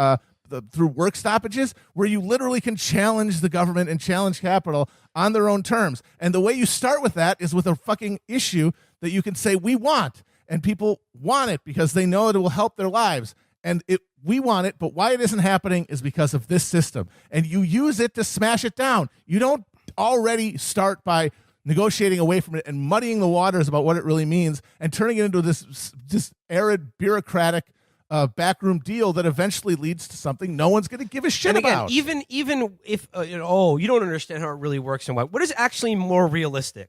through work stoppages, where you literally can challenge the government and challenge capital on their own terms. And the way you start with that is with a fucking issue that you can say we want, and people want it because they know it will help their lives. And we want it, but why it isn't happening is because of this system. And you use it to smash it down. You don't already start by negotiating away from it and muddying the waters about what it really means and turning it into this arid, bureaucratic backroom deal that eventually leads to something no one's going to give a shit and again, about. Even if you don't understand how it really works and what is actually more realistic,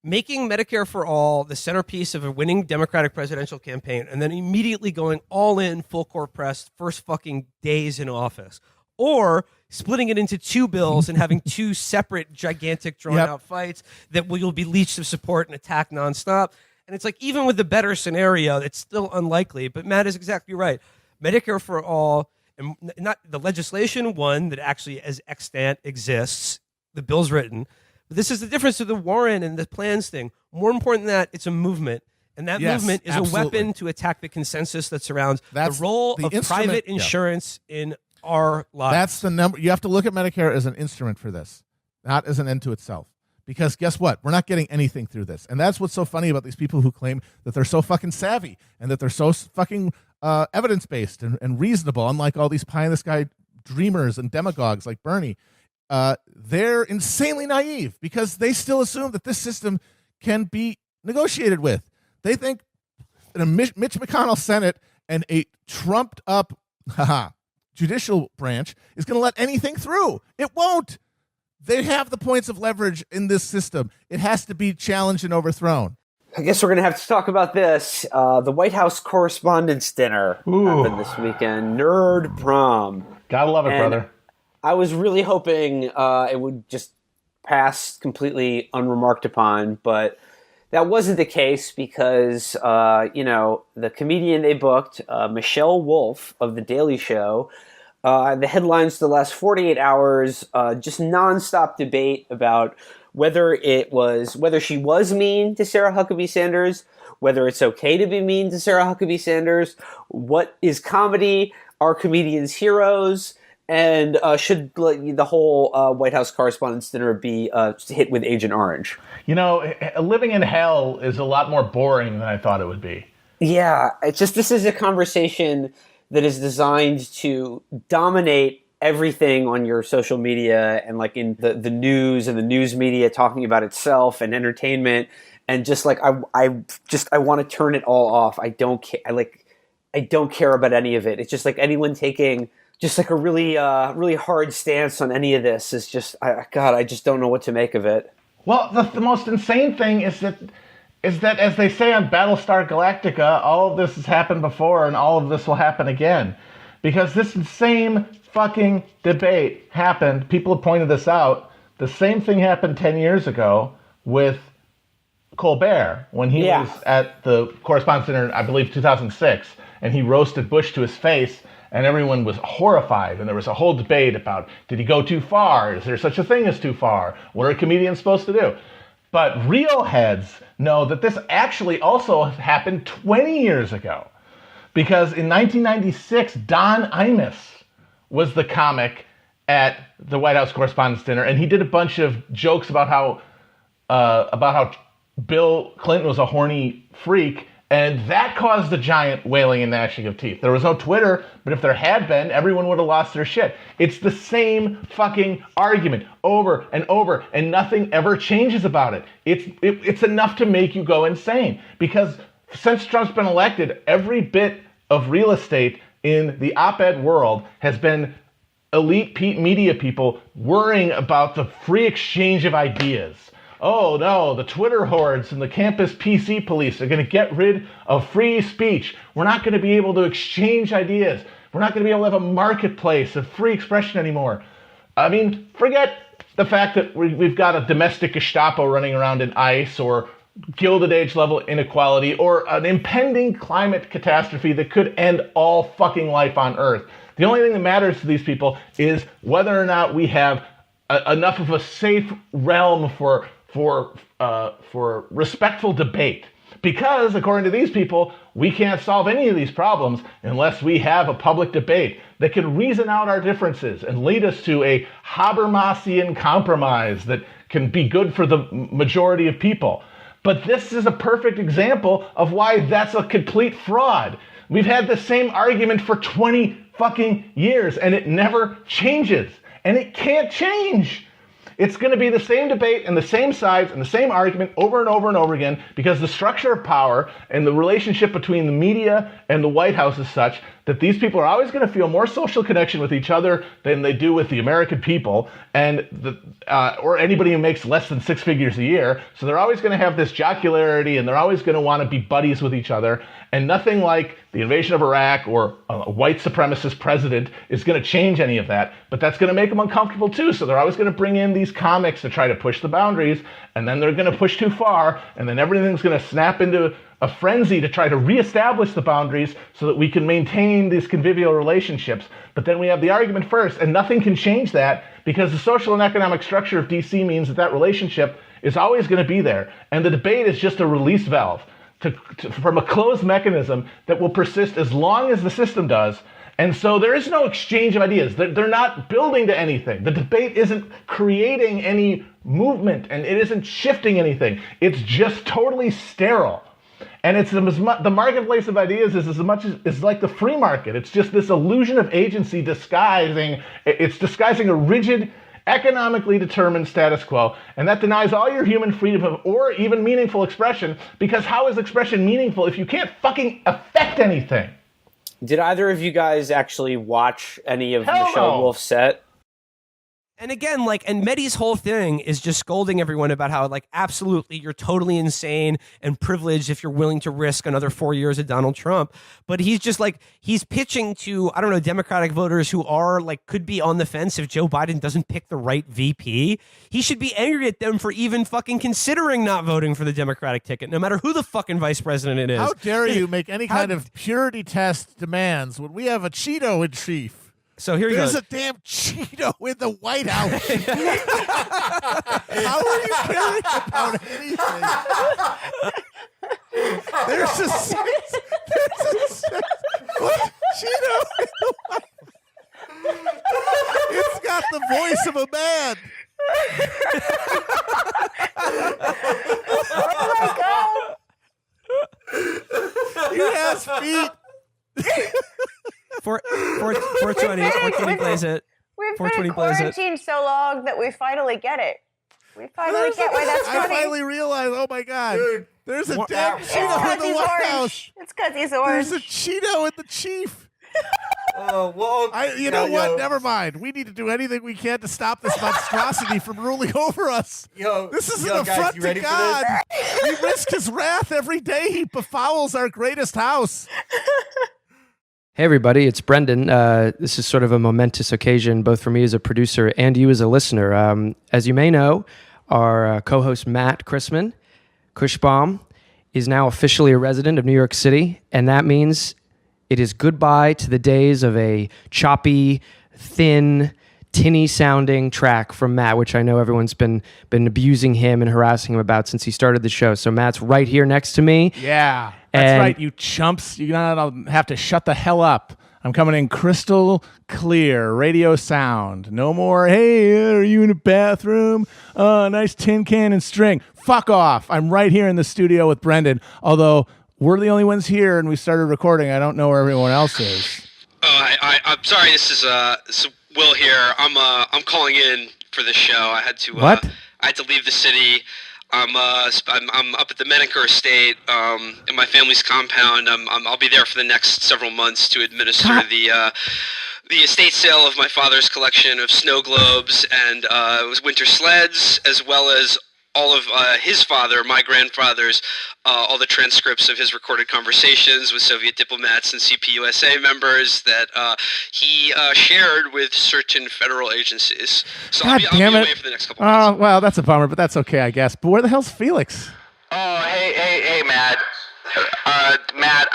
making Medicare for all the centerpiece of a winning Democratic presidential campaign, and then immediately going all in, full court press, first fucking days in office, or splitting it into two bills and having two separate, gigantic, drawn-out fights that you'll be leached of support and attack nonstop. And it's like, even with the better scenario, it's still unlikely. But Matt is exactly right. Medicare for all, and not the legislation, one that actually as extant exists, the bill's written. But this is the difference of the Warren and the plans thing. More important than that, it's a movement. And that movement is a weapon to attack the consensus that surrounds the role of private insurance in our lives. That's the number. You have to look at Medicare as an instrument for this, not as an end to itself. Because guess what? We're not getting anything through this. And that's what's so funny about these people who claim that they're so fucking savvy and that they're so fucking evidence-based and reasonable, unlike all these pie-in-the-sky dreamers and demagogues like Bernie. They're insanely naive because they still assume that this system can be negotiated with. They think in a Mitch McConnell Senate and a trumped-up judicial branch is going to let anything through. It won't. They have the points of leverage in this system. It has to be challenged and overthrown. I guess we're going to have to talk about this. The White House Correspondents' Dinner happened this weekend. Nerd prom. Gotta love it, brother. I was really hoping it would just pass completely unremarked upon, but that wasn't the case because, the comedian they booked, Michelle Wolf of The Daily Show, the headlines the last 48 hours, just nonstop debate about whether she was mean to Sarah Huckabee Sanders, whether it's okay to be mean to Sarah Huckabee Sanders, what is comedy, are comedians heroes, and should the whole White House Correspondents' Dinner be hit with Agent Orange? Living in hell is a lot more boring than I thought it would be. Yeah, this is a conversation that is designed to dominate everything on your social media and like in the news and the news media talking about itself and entertainment, and just like I want to turn it all off. I don't care. I don't care about any of it. It's just like anyone taking just like a really hard stance on any of this is just I just don't know what to make of it. Well, the most insane thing is that as they say on Battlestar Galactica, all of this has happened before and all of this will happen again. Because this same fucking debate happened, people have pointed this out, the same thing happened 10 years ago with Colbert when he was at the Correspondents' Dinner, I believe 2006, and he roasted Bush to his face, and everyone was horrified, and there was a whole debate about, did he go too far? Is there such a thing as too far? What are comedians supposed to do? But real heads know that this actually also happened 20 years ago. Because in 1996, Don Imus was the comic at the White House Correspondents' Dinner, and he did a bunch of jokes about how Bill Clinton was a horny freak, and that caused a giant wailing and gnashing of teeth. There was no Twitter, but if there had been, everyone would have lost their shit. It's the same fucking argument over and over, and nothing ever changes about it. It's enough to make you go insane. Because since Trump's been elected, every bit of real estate in the op-ed world has been elite media people worrying about the free exchange of ideas. Oh no, the Twitter hordes and the campus PC police are going to get rid of free speech. We're not going to be able to exchange ideas. We're not going to be able to have a marketplace of free expression anymore. I mean, forget the fact that we've got a domestic Gestapo running around in ICE, or Gilded Age level inequality, or an impending climate catastrophe that could end all fucking life on Earth. The only thing that matters to these people is whether or not we have enough of a safe realm for respectful debate. Because, according to these people, we can't solve any of these problems unless we have a public debate that can reason out our differences and lead us to a Habermasian compromise that can be good for the majority of people. But this is a perfect example of why that's a complete fraud. We've had the same argument for 20 fucking years, and it never changes. And it can't change. It's going to be the same debate and the same sides and the same argument over and over and over again, because the structure of power and the relationship between the media and the White House is such that these people are always going to feel more social connection with each other than they do with the American people, and or anybody who makes less than six figures a year. So they're always going to have this jocularity, and they're always going to want to be buddies with each other. And nothing like the invasion of Iraq or a white supremacist president is going to change any of that. But that's going to make them uncomfortable too. So they're always going to bring in these comics to try to push the boundaries, and then they're going to push too far, and then everything's going to snap into a frenzy to try to reestablish the boundaries so that we can maintain these convivial relationships. But then we have the argument first, and nothing can change that, because the social and economic structure of DC means that relationship is always going to be there. And the debate is just a release valve from a closed mechanism that will persist as long as the system does. And so there is no exchange of ideas. They're not building to anything. The debate isn't creating any movement, and it isn't shifting anything. It's just totally sterile. And it's the marketplace of ideas is as much as it's like the free market. It's just this illusion of agency disguising a rigid, economically determined status quo, and that denies all your human freedom or even meaningful expression, because how is expression meaningful if you can't fucking affect anything? Did either of you guys actually watch any of Hell Michelle no. Wolf's set? And again, like, and Mehdi's whole thing is just scolding everyone about how, like, absolutely, you're totally insane and privileged if you're willing to risk another 4 years of Donald Trump. But he's just like, he's pitching to, I don't know, Democratic voters who are, like, could be on the fence if Joe Biden doesn't pick the right VP. He should be angry at them for even fucking considering not voting for the Democratic ticket, no matter who the fucking vice president it is. How dare you make any kind of purity test demands when we have a Cheeto in chief? So here he There's goes. a damn Cheeto in the White House. How are you caring about anything? There's a what? Cheeto in the White House. It's got the voice of a man. Oh my god! He has feet. 420 plays it. We've been 420 in plays it. quarantine so long that we finally get it. We finally get why that's I funny. finally realized, oh my God, there's a damn It's Cheeto in because the he's White orange. House. It's because he's orange. There's a Cheeto in the chief. Oh, well, You know what? Never mind. We need to do anything we can to stop this monstrosity from ruling over us. This is an guys, affront you to ready for God. this? We risk his wrath every day. He befouls our greatest house. Hey, everybody, it's Brendan. This is sort of a momentous occasion, both for me as a producer and you as a listener. As you may know, our co-host Matt Chrisman, Cushbaum, is now officially a resident of New York City, and that means it is goodbye to the days of a choppy, thin, tinny-sounding track from Matt, which I know everyone's been abusing him and harassing him about since he started the show. So Matt's right here next to me. Yeah, that's right, you chumps. You're going to have to shut the hell up. I'm coming in crystal clear, radio sound. No more, hey, are you in a bathroom? Nice tin can and string. Fuck off. I'm right here in the studio with Brendan, although we're the only ones here and we started recording. I don't know where everyone else is. I'm sorry. This is Will here. I'm calling in for the show. I had to What? I had to leave the city. I'm up at the Menaker estate in my family's compound. I'll be there for the next several months to administer the estate sale of my father's collection of snow globes and it was winter sleds, as well as all of his father, my grandfather's, all the transcripts of his recorded conversations with Soviet diplomats and CPUSA members that he shared with certain federal agencies. So I'll be away for the next couple months. Oh, well, that's a bummer, but that's okay, I guess. But where the hell's Felix? Oh, hey, Matt. Matt,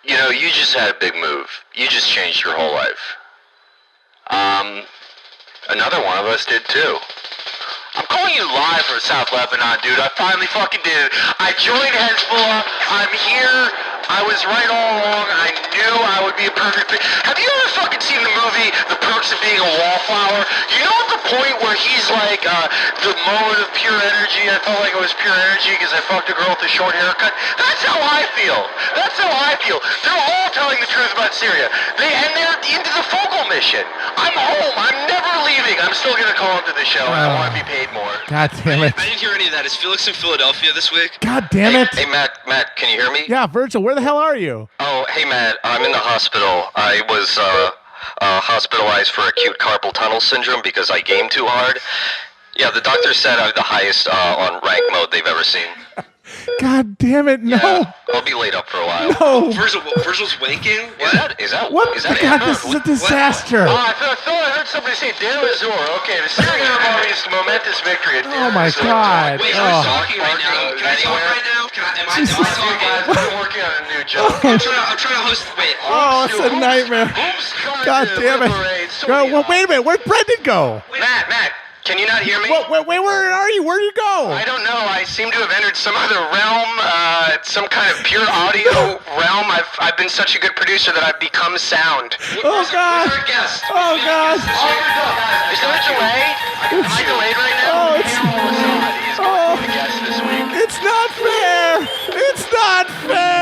you just had a big move. You just changed your whole life. Another one of us did too. I'm calling you live from South Lebanon, dude. I finally fucking did it. I joined Hezbollah. I'm here. I was right all along. I knew I would be a perfect fit. Have you ever fucking seen the movie The Perks of Being a Wallflower? You know at the point where he's like, the moment of pure energy, I felt like it was pure energy because I fucked a girl with a short haircut? That's how I feel. That's how I feel. They're all telling the truth about Syria. They're into the focal mission. I'm home. I'm never leaving. I'm still going to call into the show, and I want to be paid more. God damn it. I didn't hear any of that. Is Felix in Philadelphia this week? God damn it. Hey, Matt, can you hear me? Yeah, Virgil, where the hell are you? Oh, hey, Matt, I'm in the hospital. I was hospitalized for acute carpal tunnel syndrome because I gamed too hard. Yeah, the doctor said I have the highest on rank mode they've ever seen. God damn it, no. Yeah, I'll be laid up for a while. No. Virgil's wanking? Is that What? Is that God, Amber? this is a disaster. Oh, I thought I heard somebody say Damazor. Okay, the Syrian army is a momentous victory. Oh, my God. Wait, Oh. who's talking right now? Can I talk right now? Am I talking? I'm working on a new job. I'm trying to host. Wait. Oh, it's a nightmare. God damn it. Wait a minute. Where'd Brendan go? Matt, can you not hear me? Wait, where are you? Where'd you go? I don't know. I seem to have entered some other realm, some kind of pure audio realm. I've been such a good producer that I've become sound. Oh, God. Oh, God. Is there a delay? Am I delayed right now? It's not fair. It's not fair.